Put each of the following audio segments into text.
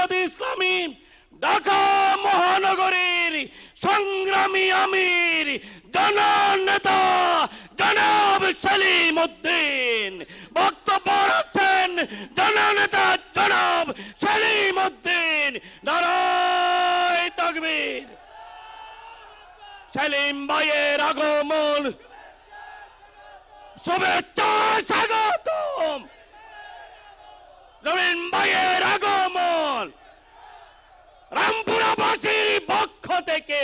জামাতে ইসলামী ঢাকা মহানগরীর সংগ্রামী আমির জননেতা জনাব সেলিম উদ্দিন। বক্তব্য রাখছেন জননেতা জনাব সেলিম উদ্দিন। নারায়ে তাকবীর। সেলিম ভাইয়ের আগমন, শুভেচ্ছা স্বাগতম। সেলিম ভাইয়ের আগমন রামপুরাবাসীর পক্ষ থেকে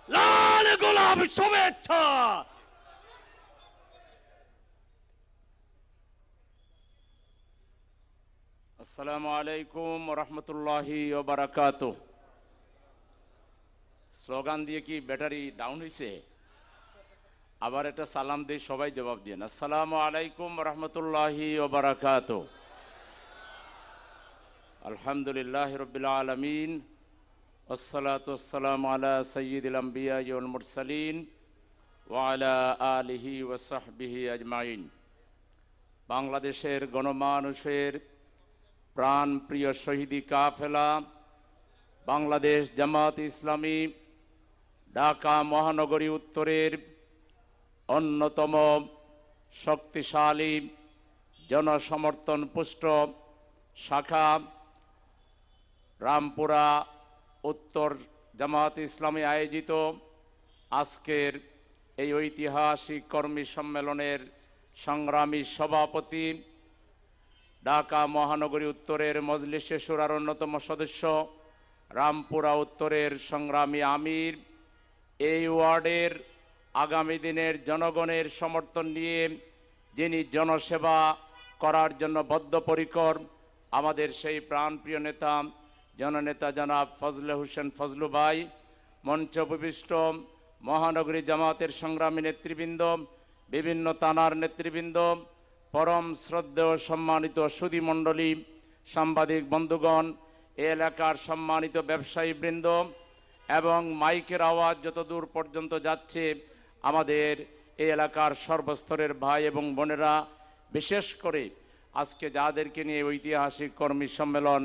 লাল গোলাপ শুভেচ্ছা। আসসালামু আলাইকুম ওয়া রাহমাতুল্লাহি ওয়া বারাকাতুহু। স্লোগান দিয়ে কি ব্যাটারি ডাউন হয়েছে? আবার একটা সালাম দিয়ে সবাই জবাব দিন। আসসালামু আলাইকুম ওয়া রাহমাতুল্লাহি ওয়া বারাকাতুহু। আলহামদুলিল্লাহি রাব্বিল আলামিন, ওয়াসসালাতু ওয়াসসালামু আলা সাইয়্যিদিল আমবিয়া ওয়াল মুরসালিন ওয়া আলা আলিহি ওয়া সাহবিহি আজমাইন। বাংলাদেশের গণমানুষের প্রাণপ্রিয় শহীদি কাফেলা বাংলাদেশ জামাত ইসলামী ঢাকা মহানগরী উত্তরের অন্যতম শক্তিশালী জনসমর্থন পুষ্ট শাখা রামপুরা উত্তর জামাত ইসলামী আয়োজিত আজকের এই ঐতিহাসিক কর্মী সম্মেলনের সংগ্রামী সভাপতি, ঢাকা মহানগরী উত্তরের মজলিসে শুরার অন্যতম সদস্য, রামপুরা উত্তরের সংগ্রামী আমির, এই ওয়ার্ডের আগামী দিনের জনগণের সমর্থন নিয়ে যিনি জনসেবা করার জন্য বদ্ধপরিকর, আমাদের সেই প্রাণপ্রিয় নেতা জননেতা জনাব ফজলে হোসেন ফজলু ভাই, মঞ্চ উপবিষ্ট মহানগরী জামাতের সংগ্রামী নেতৃবৃন্দ, বিভিন্ন থানার নেতৃবৃন্দ, পরম শ্রদ্ধেয় সম্মানিত সুধীমণ্ডলী, সাংবাদিক বন্ধুগণ, এ এলাকার সম্মানিত ব্যবসায়ীবৃন্দ এবং মাইকের আওয়াজ যত দূর পর্যন্ত যাচ্ছে আমাদের এই এলাকার সর্বস্তরের ভাই এবং বোনেরা, বিশেষ করে আজকে যাদেরকে নিয়ে ঐতিহাসিক কর্মী সম্মেলন,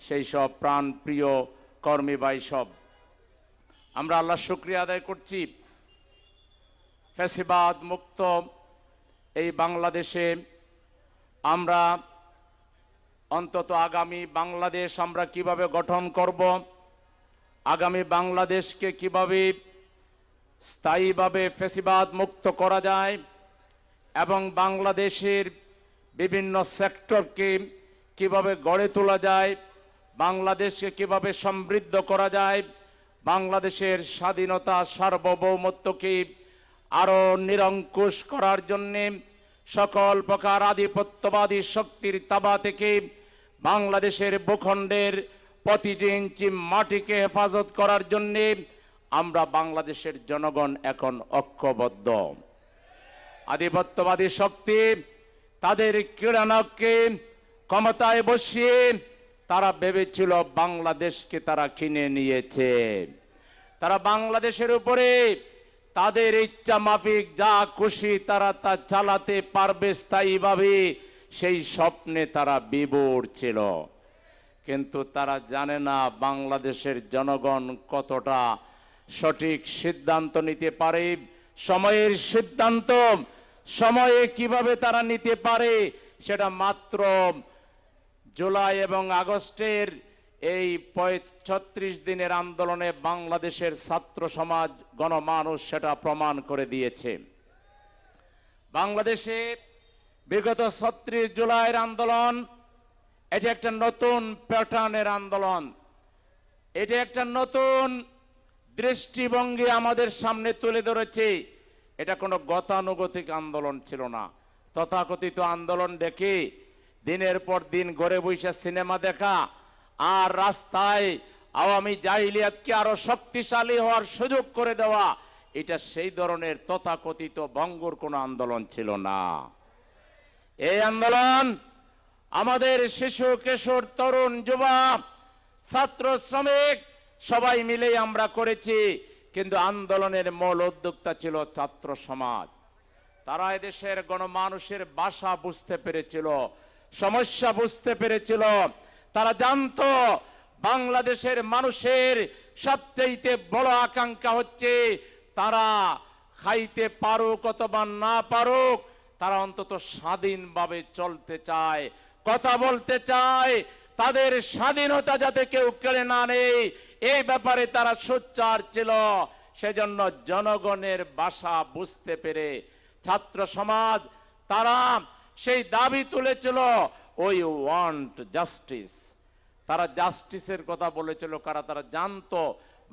সেই সব প্রাণপ্রিয় কর্মী ভাই সব, আমরা আল্লাহর শুকরিয়া আদায় করছি। ফ্যাসিবাদ মুক্ত এই বাংলাদেশে আমরা অন্তত আগামী বাংলাদেশ আমরা কিভাবে গঠন করব, আগামী বাংলাদেশকে কিভাবে স্থায়ীভাবে ফ্যাসিবাদ মুক্ত করা যায় এবং বাংলাদেশের বিভিন্ন সেক্টরকে কিভাবে গড়ে তোলা যায়, বাংলাদেশকে কিভাবে সমৃদ্ধ করা যায়, বাংলাদেশের স্বাধীনতা সার্বভৌমত্বকে আরও নিরঙ্কুশ করার জন্যে সকল প্রকার আধিপত্যবাদী শক্তির তাবা থেকে বাংলাদেশের ভূখণ্ডের প্রতিটি ইঞ্চি মাটিকে হেফাজত করার জন্যে আমরা বাংলাদেশের জনগণ এখন ঐক্যবদ্ধ। আধিপত্যবাদী শক্তি তাদের ক্রীড়ানককে ক্ষমতায় বসিয়ে তারা ভেবেছিল বাংলাদেশকে তারা কিনে নিয়েছে, তারা বাংলাদেশের উপরে তাদের ইচ্ছা মাফিক যা খুশি তারা তা চালাতে পারবে স্থায়ীভাবে, সেই স্বপ্নে তারা বিভোর ছিল। কিন্তু তারা জানে না বাংলাদেশের জনগণ কতটা সঠিক সিদ্ধান্ত নিতে পারে, সময়ের সিদ্ধান্ত সময়ে কিভাবে তারা নিতে পারে সেটা মাত্র জুলাই এবং আগস্টের এই ৩৫ দিনের আন্দোলনে বাংলাদেশের ছাত্র সমাজ গণমানুষ সেটা প্রমাণ করে দিয়েছে। বাংলাদেশে বিগত ৩৬ জুলাইয়ের আন্দোলন, এটি একটা নতুন প্যাটার্নের আন্দোলন, এটি একটা নতুন দৃষ্টিভঙ্গি আমাদের সামনে তুলে ধরেছে। এটা কোনো গতানুগতিক আন্দোলন ছিল না। তথাকথিত আন্দোলন ডেকে দিনের পর দিন ঘরে বসে সিনেমা দেখা আর রাস্তায় আওয়ামী জাহিলিয়াতকে আরো শক্তিশালী হওয়ার সুযোগ করে দেওয়া, এটা সেই ধরনের তথাকথিত ভঙ্গুর কোনো আন্দোলন ছিল না। এই আন্দোলন আমাদের শিশু কিশোর তরুণ যুবা ছাত্র শ্রমিক সবাই মিলে আমরা করেছি, কিন্তু আন্দোলনের মূল উদ্যোক্তা ছিল ছাত্র সমাজ। তারা এদেশের গণমানুষের ভাষা বুঝতে পেরেছিল, সমস্যা বুঝতে পেরেছিল, তারা জানতো বাংলাদেশের মানুষের সবচেয়ে বড় আকাঙ্ক্ষা হচ্ছে তারা খাইতে পারুক অথবা না পারুক, তারা অন্তত স্বাধীনভাবে চলতে চায়, কথা বলতে চায়, তাদের স্বাধীনতা যাতে কেউ কেড়ে না নেয় এই ব্যাপারে তারা সোচ্চার ছিল। সেজন্য জনগণের ভাষা বুঝতে পেরে ছাত্র সমাজ তারা সেই দাবি তুলেছিল, ওই ওয়ান্ট জাস্টিস। তারা জাস্টিসের কথা বলেছিল, তারা জানতো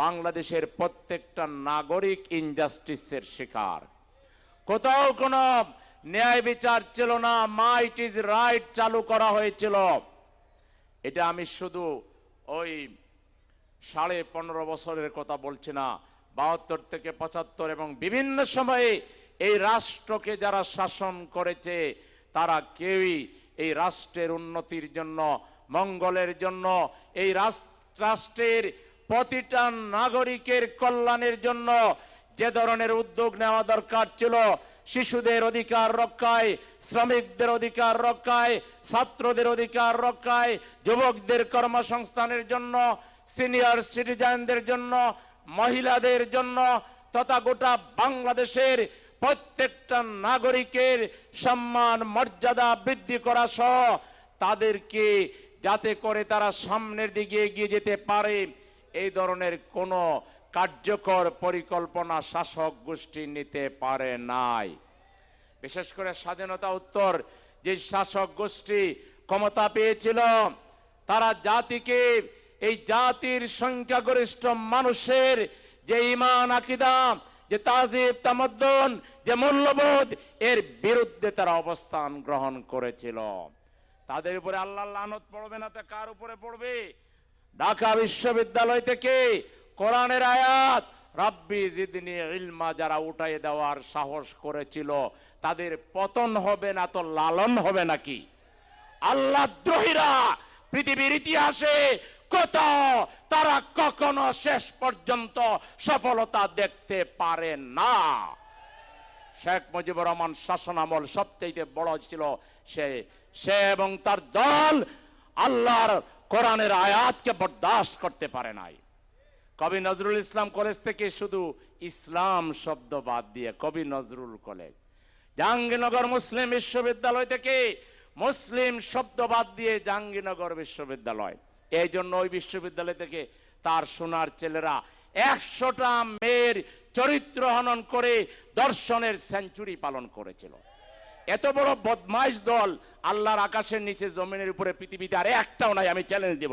বাংলাদেশের প্রত্যেকটা নাগরিক ইনজাস্টিসের শিকার, কোথাও কোনো ন্যায় বিচার ছিল না। মাইট ইজ রাইট চালু করা হয়েছিল। এটা আমি শুধু ওই 15.5 বছরের কথা বলছি না, 72 থেকে 75 এবং বিভিন্ন সময়ে এই রাষ্ট্রকে যারা শাসন করেছে তারা কেউই এই রাষ্ট্রের উন্নতির জন্য, মঙ্গলের জন্য, এই রাষ্ট্রের প্রতিটা নাগরিকের কল্যাণের জন্য যে ধরনের উদ্যোগ নেওয়া দরকার ছিল, শিশুদের অধিকার রক্ষায়, শ্রমিকদের অধিকার রক্ষায়, ছাত্রদের অধিকার রক্ষায়, যুবকদের কর্মসংস্থানের জন্য, সিনিয়র সিটিজেনদের জন্য, মহিলাদের জন্য তথা গোটা বাংলাদেশের প্রত্যেকটা নাগরিকের সম্মান মর্যাদা বৃদ্ধি করা সহ তাদেরকে যাতে করে তারা সামনের দিকে এগিয়ে যেতে পারে এই ধরনের কোনো কার্যকর পরিকল্পনা শাসক গোষ্ঠী নিতে পারে নাই। বিশেষ করে স্বাধীনতা উত্তর যে শাসক গোষ্ঠী ক্ষমতা পেয়েছিল, তারা জাতিকে, এই জাতির সংখ্যাগরিষ্ঠ মানুষের যে ঈমান আকীদা, যে তাজিব তামাদ্দুন, যে মূল্যবোধ, এর বিরুদ্ধে তারা অবস্থান গ্রহণ করেছিল। তাদের উপরে আল্লাহর লানত পড়বে না তো কার উপরে পড়বে? ঢাকা বিশ্ববিদ্যালয় থেকে কোরআনের আয়াত রাব্বি জিদনি ইলমা যারা উঠাই দেওয়ার সাহস করেছিল, তাদের পতন হবে না তো লালন হবে নাকি? আল্লাহ দ্রোহীরা পৃথিবীর ইতিহাসে কোথাও তারা কখনো শেষ পর্যন্ত সফলতা দেখতে পারে না। শেখ মুজিবুর রহমান শাসনামল সবচেয়ে বড় ছিল, সে এবং তার দল আল্লাহর কোরআনের আয়াতকে বরদাস্ত করতে পারে নাই। কবি নজরুল ইসলাম কলেজ থেকে শুধু ইসলাম শব্দ বাদ দিয়ে কবি নজরুল কলেজ, জাহাঙ্গীরনগর মুসলিম বিশ্ববিদ্যালয় থেকে মুসলিম শব্দ বাদ দিয়ে জাহাঙ্গীরনগর বিশ্ববিদ্যালয়। এই জন্য ওই বিশ্ববিদ্যালয় থেকে তার সোনার ছেলেরা 100টা মেয়ের চরিত্র হনন করে দর্শনের সেঞ্চুরি পালন করেছিল। এত বড় বদমাইশ দল আল্লাহর আকাশের নিচে জমিনের উপরে পৃথিবীতে আর একটাও নাই। আমি চ্যালেঞ্জ দিয়ে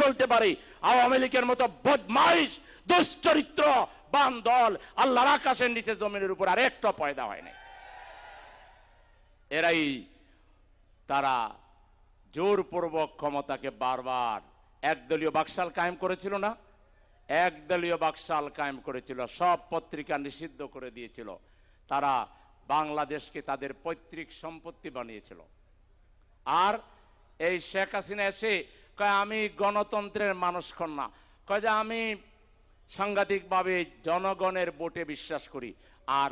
বলতে পারি, আওয়ামী লীগের মতো বদমাইশ দুশ্চরিত্র বান দল আল্লাহর আকাশের নিচে জমিনের উপর আর একটা পয়দা হয় নাই। এরাই তারা জোরপূর্বক ক্ষমতাকে বারবার একদলীয় বাকশাল কায়েম করেছিল না, একদলীয় বাকশাল কায়েম করেছিল, সব পত্রিকা নিষিদ্ধ করে দিয়েছিল। তারা বাংলাদেশকে তাদের পৈতৃক সম্পত্তি বানিয়েছিল। আর এই শেখ হাসিনা এসে কয় আমি গণতন্ত্রের মানুষ না, কয় যে আমি সাংঘাতিকভাবে জনগণের ভোটে বিশ্বাস করি, আর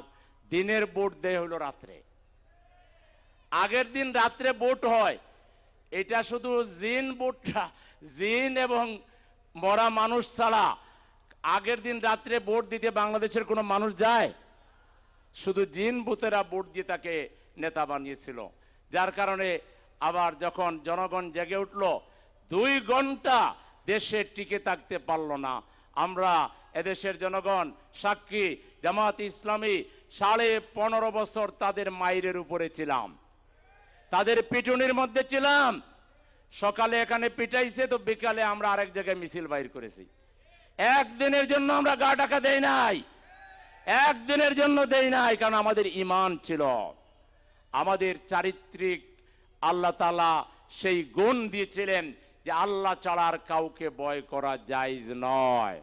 দিনের ভোট দেয় হলো রাত্রে। আগের দিন রাত্রে ভোট হয়, এটা শুধু জিন ভোটটা, জিন এবং মরা মানুষ ছাড়া আগের দিন রাত্রে ভোট দিতে বাংলাদেশের কোনো মানুষ যায়? শুধু জিন ভূতেরা ভোট দিয়ে তাকে নেতা বানিয়েছিল। যার কারণে আবার যখন জনগণ জেগে উঠল, 2 ঘন্টা দেশে টিকে থাকতে পারল না। আমরা এদেশের জনগণ সাক্ষী, জামাত ইসলামী 15.5 বছর তাদের মাইরের উপরে ছিলাম, তাদের পিটুনির মধ্যে ছিলাম। সকালে এখানে পিটাইছে তো বিকালে আমরা আরেক জায়গায় মিছিল বাইর করেছি। একদিনের জন্য আমরা গা ঢাকা দেই নাই, একদিনের জন্য দেই নাই, কারণ আমাদের ঈমান ছিল, আমাদের চারিত্রিক আল্লাহ তাআলা সেই গুণ দিয়েছিলেন যে আল্লাহ ছাড়া আর কাউকে ভয় করা জায়েজ নয়।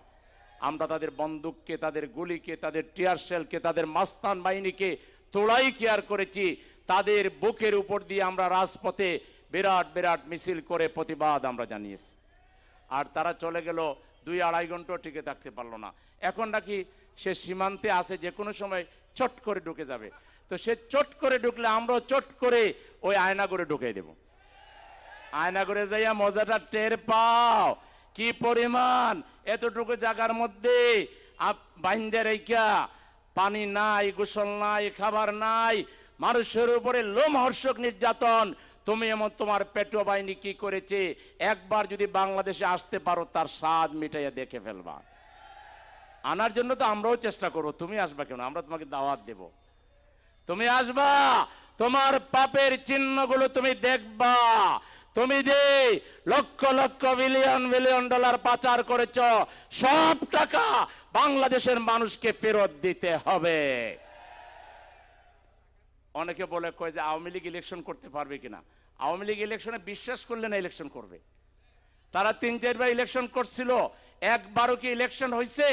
আমরা তাদের বন্দুককে, তাদের গুলিকে, তাদের টিয়ার শেলকে, তাদের মাস্তান বাহিনীকে তোড়াই কেয়ার করেছি। তাদের বুকের উপর দিয়ে আমরা রাজপথে বিরাট বিরাট মিছিল করে প্রতিবাদ আমরা জানিয়েছি। আর তারা চলে গেল, 2-2.5 ঘন্টা টিকে থাকতে পারলো না। এখন নাকি সে সীমান্তে আছে, যে কোনো সময় চট করে ঢুকে যাবে। তো সে চট করে ঢুকলে আমরাও চট করে ওই আয়না করে ঢুকিয়ে দেব। আয়না করে যাইয়া মজাটা টের পাও কি পরিমাণ। এতটুকু জায়গার মধ্যে বাইন্দে রেখা, পানি নাই, গোসল নাই, খাবার নাই, মানুষের উপরে লোমহর্ষক নির্যাতন। তুমি এমন তোমার পেট্রো বাহিনী কি করেছে, একবার যদি বাংলাদেশে আসতে পারো তার স্বাদ মিটাইয়া দেখে ফেলবা। আনার জন্য তো আমরাও চেষ্টা করবো, তুমি আসবা কেন? আমরা তোমাকে দাওয়াত দেব, তুমি আসবা, তোমার পাপের চিহ্নগুলো তুমি দেখবা। তুমি যে lakh lakh billion billion dollar পাচার করেছ, সব টাকা বাংলাদেশের মানুষকে ফেরত দিতে হবে। অনেকে বলে কয় যে আওয়ামী লীগ ইলেকশন করতে পারবে কিনা। আওয়ামী লীগ ইলেকশনে বিশ্বাস করলে না ইলেকশন করবে। তারা 3-4 বার ইলেকশন করছিল, একবারও কি ইলেকশন হয়েছে?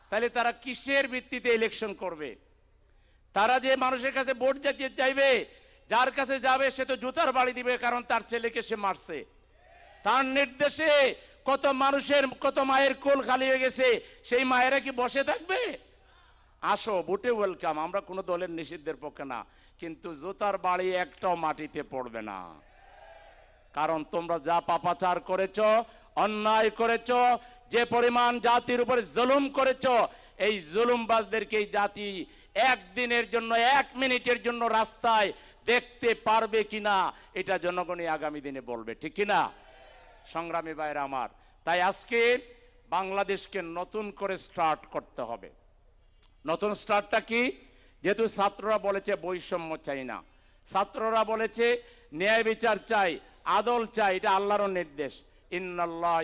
তাহলে তারা কিসের ভিত্তিতে ইলেকশন করবে? তারা যে মানুষের কাছে ভোট যেতে চাইবে, যার কাছে যাবে সে তো জুতার বাড়ি দিবে, কারণ তার ছেলেকে সে মারছে। তার নির্দেশে কত মানুষের, কত মায়ের কোল খালি হয়ে গেছে, সেই মায়েরা কি বসে থাকবে? আসো, ভোটে ওয়েলকাম। আমরা কোনো দলের নিষিদ্ধের পক্ষে না, কিন্তু জুতার বাড়ি একটাও মাটিতে পড়বে না। কারণ তোমরা যা পাপাচার করেছ, অন্যায় করেছ, যে পরিমাণ জাতির উপরে জুলুম করেছ, এই জুলুমবাজদেরকে এই জাতি একদিনের জন্য, 1 মিনিটের জন্য রাস্তায় দেখতে পারবে কিনা, এটা জনগণই আগামী দিনে বলবে, ঠিক কিনা সংগ্রামী ভাইরা আমার? তাই আজকে বাংলাদেশকে নতুন করে স্টার্ট করতে হবে। নতুন স্টার্টটা কি? যেহেতু ছাত্ররা বলেছে বৈষম্য চাই না, ছাত্ররা বলেছে ন্যায় বিচার চাই, আদল চাই, এটা আল্লাহর নির্দেশ। ইন্নাল্লাহ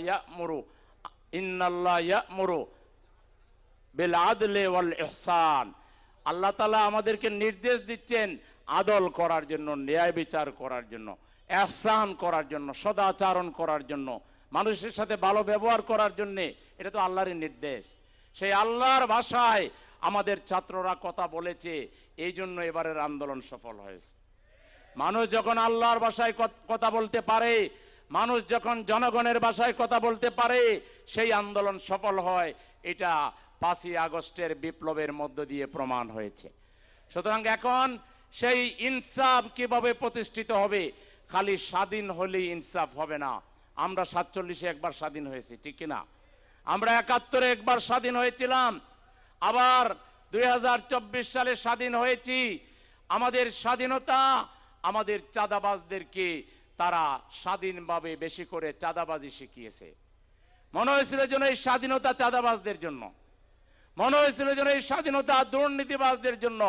ইয়া'মুরু বিল আদলি ওয়াল ইহসান। আল্লাহ তাআলা আমাদেরকে নির্দেশ দিচ্ছেন আদল করার জন্য, ন্যায় বিচার করার জন্য, ইহসান করার জন্য, সদাচরণ করার জন্য, মানুষের সাথে ভালো ব্যবহার করার জন্য। এটা তো আল্লাহরই নির্দেশ। সেই আল্লাহর ভাষায় আমাদের ছাত্ররা কথা বলেছে, এই জন্য এবারের আন্দোলন সফল হয়েছে। মানুষ যখন আল্লাহর ভাষায় কথা বলতে পারে, মানুষ যখন জনগণের ভাষায় কথা বলতে পারে, সেই আন্দোলন সফল হয়। এটা 5ই আগস্টের বিপ্লবের মধ্য দিয়ে প্রমাণ হয়েছে। সুতরাং এখন সেই ইনসাফ কিভাবে প্রতিষ্ঠিত হবে? খালি স্বাধীন হলেই ইনসাফ হবে না। আমরা 47-এ একবার স্বাধীন হয়েছি, ঠিক কিনা? আমরা 71-এ একবার স্বাধীন হয়েছিলাম, আবার 2024 সালে স্বাধীন হয়েছি। আমাদের স্বাধীনতা আমাদের চাঁদাবাজদেরকে তারা স্বাধীনভাবে বেশি করে চাঁদাবাজি শিখিয়েছে। মনে হয়েছিল যেন এই স্বাধীনতা চাঁদাবাজদের জন্য, মনে হয়েছিল যেন এই স্বাধীনতা দুর্নীতিবাজদের জন্য।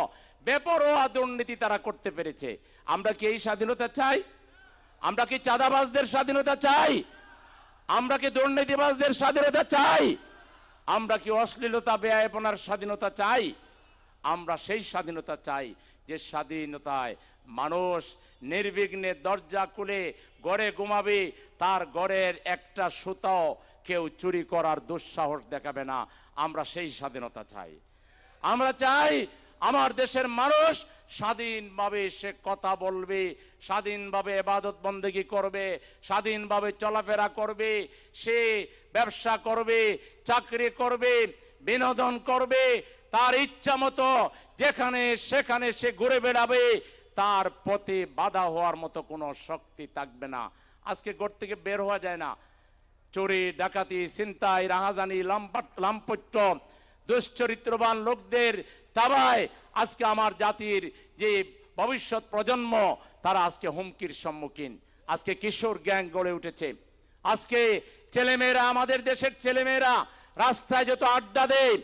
বেপরোয়া দুর্নীতি তারা করতে পেরেছে। আমরা কি এই স্বাধীনতা চাই? আমরা কি চাঁদাবাজদের স্বাধীনতা চাই? আমরা কি দুর্নীতিবাজদের স্বাধীনতা চাই? আমরা কি অশ্লীলতা বেয়াপনার স্বাধীনতা চাই? আমরা সেই স্বাধীনতা চাই যে স্বাধীনতায় মানুষ নির্বিঘ্নে দরজা খুলে ঘরে ঘুমাবে, তার ঘরের একটা সুতাও কেউ চুরি করার দুঃসাহস দেখাবে না। আমরা সেই স্বাধীনতা চাই। আমরা চাই আমার দেশের মানুষ স্বাধীনভাবে সে কথা বলবে, স্বাধীনভাবে ইবাদত বন্দেগী করবে, স্বাধীনভাবে চলাফেরা করবে, সে ব্যবসা করবে, চাকরি করবে, বিনোদন করবে, তার ইচ্ছা মতো যেখানে সেখানে সে ঘুরে বেড়াবে। তার পথে বাধা হওয়ার মতো কোনো শক্তি থাকবে না। আজকে ঘর থেকে বের হওয়া যায় না। চুরি, ডাকাতি, ছিনতাই, রাহাজানি, লাম্পট্য, দুশ্চরিত্রবান লোকদের তাবায় আজকে আমার জাতির যে ভবিষ্যৎ প্রজন্ম, তারা আজকে হুমকির সম্মুখীন। আজকে কিশোর গ্যাং গড়ে উঠেছে। আজকে ছেলেমেয়েরা, আমাদের দেশের ছেলেমেয়েরা রাস্তায় যত আড্ডা দেয়,